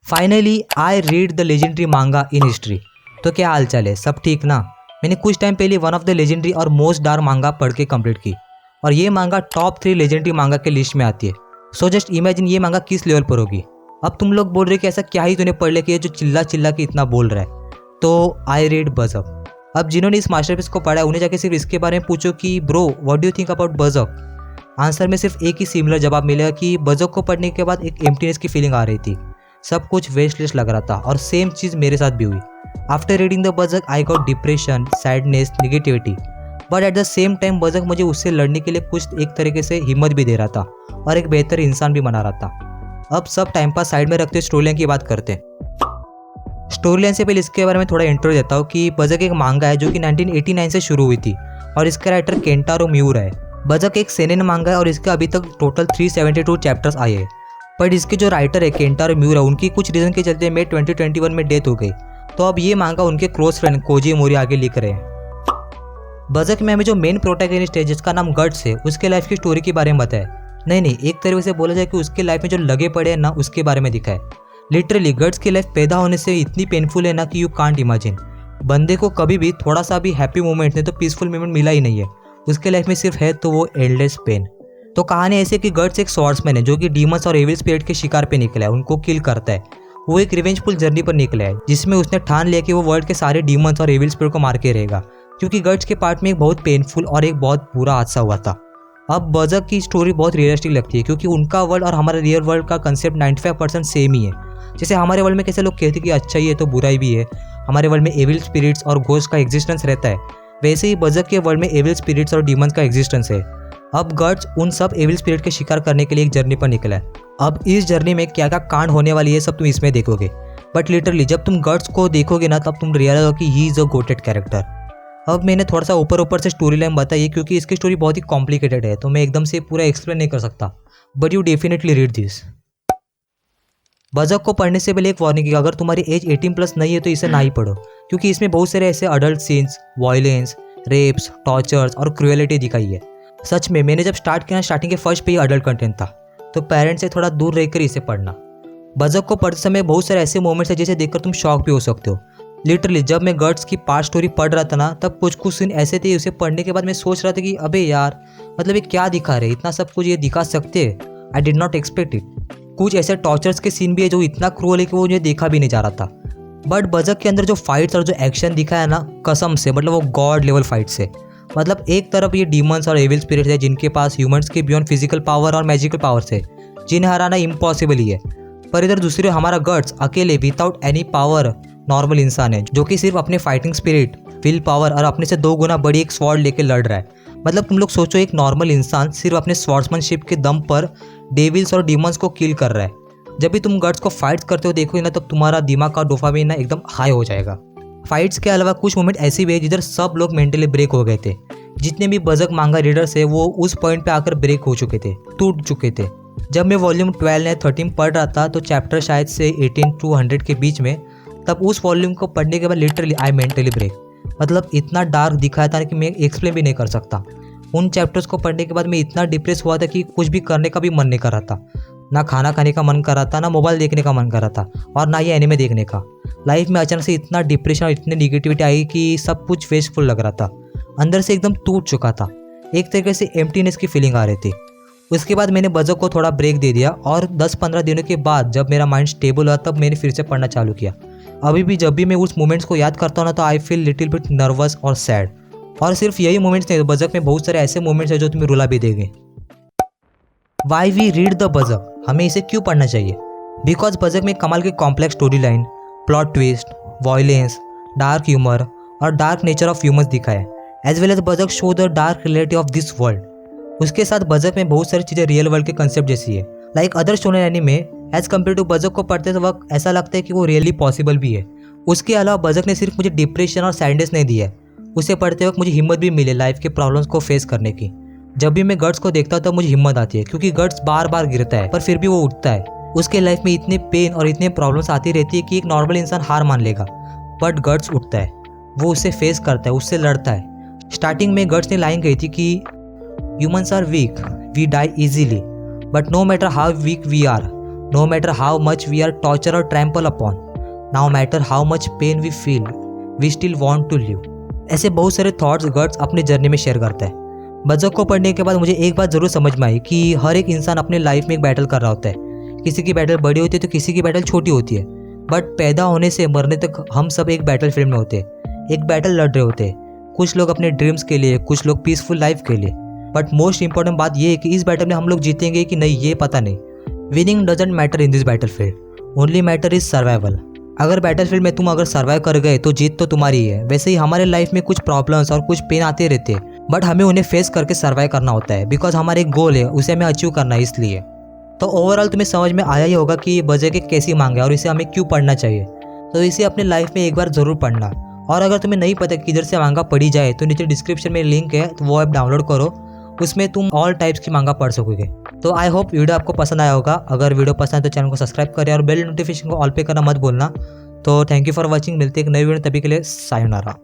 Finally I read the legendary मांगा in history. तो क्या हाल चाल है, सब ठीक ना। मैंने कुछ टाइम पहले वन ऑफ द लेजेंडरी और मोस्ट डार्क मांगा पढ़ के कंप्लीट की और ये मांगा टॉप 3 लेजेंडरी मांगा के लिस्ट में आती है। सो जस्ट इमेजिन ये मांगा किस लेवल पर होगी। अब तुम लोग बोल रहे कि ऐसा क्या ही तूने पढ़ लिया कि ये जो चिल्ला चिल्ला के इतना बोल रहा है। तो आई रीड बर्ज़र्क। अब जिन्होंने इस मास्टरपीस को पढ़ा है उन्हें जाके सिर्फ इसके बारे में पूछो कि bro what do you think about Berserk. Answer में सिर्फ एक ही सिमिलर जवाब मिलेगा कि बर्ज़र्क को पढ़ने के बाद एक एम्प्टीनेस की फीलिंग आ रही थी, सब कुछ वेस्टलेस लग रहा था। और सेम चीज़ मेरे साथ भी हुई। After reading the Berserk I got depression, sadness, negativity, but at the same time Berserk मुझे उससे लड़ने के लिए कुछ एक तरीके से हिम्मत भी दे रहा था और एक बेहतर इंसान भी बना रहा था। अब सब टाइम पास साइड में रखते स्टोरी लाइन की बात करते हैं। स्टोरी लाइन से पहले इसके बारे में थोड़ा इंट्रो देता हूँ कि बर्ज़र्क एक मांगा है जो कि 1989 से शुरू हुई थी और इसका राइटर केंटारो मिउरा है। बर्ज़र्क एक सेनेन मांगा है और इसके अभी तक टोटल 372 चैप्टर्स आए हैं। बट इसके जो राइटर है केंटारो मिउरा, उनकी कुछ रीज़न के चलते मई 2021 में डेथ हो गई। तो अब ये मांगा उनके क्लोज फ्रेंड कोजी मोरी आगे लिख रहे हैं। बर्ज़र्क में हमें जो मेन प्रोटैगनिस्ट है जिसका नाम गट्स है उसके लाइफ की स्टोरी के बारे में बताया। नहीं, एक तरीके से बोला जाए कि उसके लाइफ में जो लगे पड़े हैं ना उसके बारे में दिखा है। लिटरली गट्स की लाइफ पैदा होने से इतनी पेनफुल है ना कि यू कांट इमेजिन। बंदे को कभी भी थोड़ा सा भी हैप्पी मोमेंट नहीं तो पीसफुल मोमेंट मिला ही नहीं है। उसके लाइफ में सिर्फ है तो वो एंडलेस पेन। तो कहानी ऐसे कि गट्स एक स्वॉर्ड्समैन है जो कि डीमंस और एविल स्पिरिट के शिकार पे निकला है, उनको किल करता है। वो एक रिवेंजफुल जर्नी पर निकला है जिसमें उसने ठान लिया कि वो वर्ल्ड के सारे डीमंस और एविल स्पिरिट को मार के रहेगा, क्योंकि गट्स के पार्ट में एक बहुत पेनफुल और एक बहुत बुरा हादसा हुआ था। अब बर्ज़र्क की स्टोरी बहुत रियलिस्टिक लगती है क्योंकि उनका वर्ल्ड और हमारा रियल वर्ल्ड का कंसेप्ट 95% सेम ही है। जैसे हमारे वर्ल्ड में कैसे लोग कहते हैं कि अच्छाई है तो बुराई भी है, हमारे वर्ल्ड में एविल स्पिरिट्स और घोस्ट का एग्जिस्टेंस रहता है, वैसे ही बर्ज़र्क के वर्ल्ड में एविल स्पिरिट्स और डीमंस का एग्जिस्टेंस है। अब गट्स उन सब एविल स्पिरिट के शिकार करने के लिए एक जर्नी पर निकला है। अब इस जर्नी में क्या क्या कांड होने वाली है सब तुम इसमें देखोगे। बट लिटरली जब तुम गट्स को देखोगे ना तब तुम रियलाइज हो कि he is a GOATed character. अब मैंने थोड़ा सा ऊपर से स्टोरी लाइन बताई है क्योंकि इसकी स्टोरी बहुत ही कॉम्प्लिकेटेड है तो मैं एकदम से पूरा एक्सप्लेन नहीं कर सकता, but you definitely read this. Berserk को पढ़ने से पहले एक वार्निंग कि अगर तुम्हारी एज 18+ नहीं है तो इसे ना ही पढ़ो, क्योंकि इसमें बहुत सारे ऐसे adult scenes, violence, rapes, tortures और क्रुएलिटी दिखाई है। सच में मैंने जब स्टार्ट किया स्टार्टिंग के फर्स्ट पे ही अडल्ट कंटेंट था, तो पेरेंट्स से थोड़ा दूर रहकर इसे पढ़ना। बर्ज़र्क को पढ़ते समय बहुत सारे ऐसे मोमेंट्स हैं जिसे देखकर तुम शॉक भी हो सकते हो। लिटरली जब मैं गट्स की पास्ट स्टोरी पढ़ रहा था ना तब कुछ सीन ऐसे थे, उसे पढ़ने के बाद मैं सोच रहा था कि अबे यार मतलब ये क्या दिखा रहे, इतना सब कुछ ये दिखा सकते हैं। I did not expect it. कुछ ऐसे टॉर्चर्स के सीन भी है जो इतना क्रूअल है कि वो मुझे देखा भी नहीं जा रहा था। बट बर्ज़र्क के अंदर जो फाइट्स और जो एक्शन दिखा है ना कसम से मतलब वो गॉड लेवल फाइट्स है। मतलब एक तरफ ये डीमंस और एविल स्पिरिट्स है जिनके पास ह्यूमंस के बियॉन्ड फिजिकल पावर और मैजिकल पावर्स है जिन्हें हराना इम्पॉसिबल ही है, पर इधर दूसरे हमारा गट्स अकेले विदाउट एनी पावर नॉर्मल इंसान है जो कि सिर्फ अपने फाइटिंग स्पिरिट, विल पावर और अपने से 2 गुना बड़ी एक स्वॉर्ड लेके लड़ रहा है। मतलब तुम लोग सोचो एक नॉर्मल इंसान सिर्फ अपने स्वॉर्ड्समैनशिप के दम पर डेविल्स और डीमंस को किल कर रहा है। जब भी तुम गट्स को फाइट्स करते हो देखोगे ना तब तुम्हारा दिमाग का डोपामिन ना एकदम हाई हो जाएगा। फाइट्स के अलावा कुछ मोमेंट ऐसे भी है जिधर सब लोग मेंटली ब्रेक हो गए थे। जितने भी बर्ज़र्क मांगा रीडर्स है वो उस पॉइंट पे आकर ब्रेक हो चुके थे, टूट चुके थे। जब मैं वॉल्यूम 12 या 13 पढ़ रहा था तो चैप्टर शायद से 18 to 100 के बीच में, तब उस वॉल्यूम को पढ़ने के बाद लिटरली आई मेंटली ब्रेक। मतलब इतना डार्क दिखाया था कि मैं एक्सप्लेन भी नहीं कर सकता। उन चैप्टर्स को पढ़ने के बाद मैं इतना डिप्रेस हुआ था कि कुछ भी करने का भी मन नहीं कर रहा था। ना खाना खाने का मन कर रहा था, ना मोबाइल देखने का मन कर रहा था और ना ही एनिमे देखने का। लाइफ में अचानक से इतना डिप्रेशन और इतनी निगेटिविटी आई कि सब कुछ वेस्टफुल लग रहा था। अंदर से एकदम टूट चुका था, एक तरीके से एम्प्टीनेस की फीलिंग आ रही थी। उसके बाद मैंने बर्ज़र्क को थोड़ा ब्रेक दे दिया और 10-15 दिनों के बाद जब मेरा माइंड स्टेबल हुआ तब मैंने फिर से पढ़ना चालू किया। अभी भी जब भी मैं उस मोमेंट्स को याद करता हूँ ना तो I feel little bit nervous और सैड। और सिर्फ यही मोमेंट्स नहीं, बर्ज़र्क में बहुत सारे ऐसे मोमेंट्स हैं जो तुम्हें रुला भी देंगे। वाई वी रीड द बर्ज़र्क, हमें इसे क्यों पढ़ना चाहिए? बिकॉज बर्ज़र्क में कमाल की complex story line, plot twist, violence, dark humour और डार्क नेचर ऑफ ह्यूमंस दिखा है, as well as Berserk show the dark reality of this world. उसके साथ बर्ज़र्क में बहुत सारी चीज़ें रियल वर्ल्ड के कंसेप्ट जैसी है। Like other shonen anime as compare to Berserk को पढ़ते वक्त ऐसा लगता है कि वो रियली पॉसिबल भी है। उसके अलावा बर्ज़र्क ने सिर्फ मुझे डिप्रेशन और सैडनेस नहीं दिया है, उसे पढ़ते वक्त मुझे हिम्मत भी मिले लाइफ के प्रॉब्लम्स को फेस करने की। जब भी मैं गट्स को देखता हूँ तब मुझे हिम्मत आती है क्योंकि गट्स बार बार गिरता है पर फिर भी वो उठता है। उसके लाइफ में इतने पेन और इतने प्रॉब्लम्स आती रहती है कि एक नॉर्मल इंसान हार मान लेगा, बट गट्स उठता है, वो उसे फेस करता है, उससे लड़ता है। स्टार्टिंग में गट्स ने लाइन कही थी कि humans are weak, we die easily, but no matter how weak we are, no matter how much we are torture और trample upon, now matter how much pain we feel, we still want to live. ऐसे बहुत सारे thoughts Guts अपनी journey में share करता है। बजक को पढ़ने के बाद मुझे एक बात ज़रूर समझ में आई कि हर एक इंसान अपने लाइफ में एक बैटल कर रहा होता है। किसी की बैटल बड़ी होती है तो किसी की बैटल छोटी होती है, बट पैदा होने से मरने तक हम सब एक बैटल फील्ड में होते हैं, एक बैटल लड़ रहे होते हैं। कुछ लोग अपने ड्रीम्स के लिए, कुछ लोग पीसफुल लाइफ के लिए। बट मोस्ट इंपॉर्टेंट बात ये है कि इस बैटल में हम लोग जीतेंगे कि नहीं ये पता नहीं। Winning doesn't matter in this battle field, only matter is survival. अगर बैटल फील्ड में तुम अगर सर्वाइव कर गए तो जीत तो तुम्हारी है। वैसे ही हमारे लाइफ में कुछ प्रॉब्लम्स और कुछ पेन आते रहते हैं, बट हमें उन्हें फेस करके सर्वाइव करना होता है, बिकॉज हमारा एक गोल है, उसे हमें अचीव करना है। इसलिए तो ओवरऑल तुम्हें समझ में आया ही होगा कि बजट एक कैसी मांग है और इसे हमें क्यों पढ़ना चाहिए। तो इसे अपने लाइफ में एक बार ज़रूर पढ़ना। और अगर तुम्हें नहीं पता किधर से मांगा पढ़ी जाए तो नीचे डिस्क्रिप्शन में लिंक है, तो वो ऐप डाउनलोड करो, उसमें तुम ऑल टाइप्स की मांगा पढ़ सकोगे। तो आई होप वीडियो आपको पसंद आया होगा। अगर वीडियो पसंद है तो चैनल को सब्सक्राइब करें और बेल नोटिफिकेशन को ऑल पे करना मत भूलना। तो थैंक यू फॉर वॉचिंग। मिलते हैं एक नई वीडियो, तभी के लिए सायोनारा।